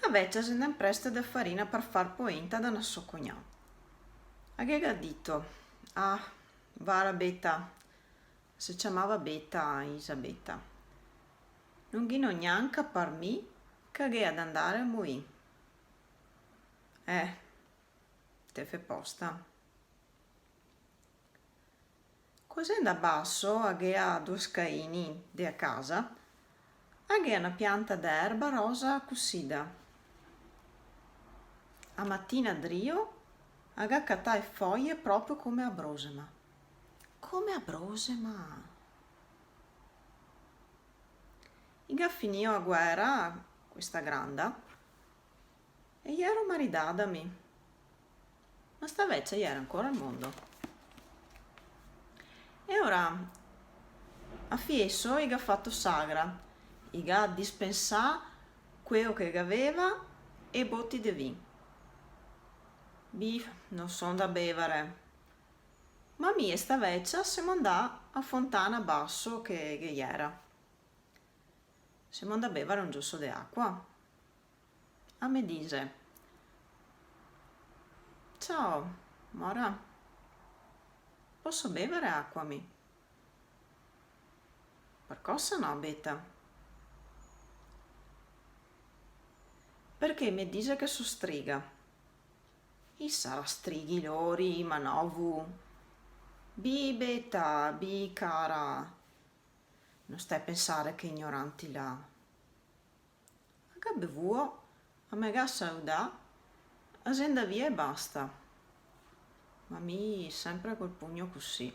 Aveccia se ne presta da farina per far poenta da una sua cognata. Aveva detto, ah, va la betta, si chiamava Betta Isabetta. Non ghino neanche per me che aveva ad andare a morire. Te fe posta. Così da basso aveva due scaini di a casa, aveva una pianta d'erba rosa cussida. A mattina drio aveva cattai foglie proprio come a brosema. Come a brosema. Iga finì a guerra, questa granda, e gli ero maridadami. Ma sta vecchia gli era ancora al mondo. E ora, a fieso, iga fatto sagra, iga dispensà quello che aveva e botti di vin. Non son da bevere. Ma mia sta vecchia siamo andà a Fontana Basso che gli era. Siamo andati a bevere un giusto di acqua. A me dice, ciao, Mora, posso bevere acqua mi? Per cosa no, Betta? Perché mi dice che so striga. I sarà strighi lori, ma novu. Bi, Betta, bi, cara. Non stai a pensare che ignoranti là. Che bevuo, a me ga saudà, asenda via e basta. Ma mi sempre col pugno così.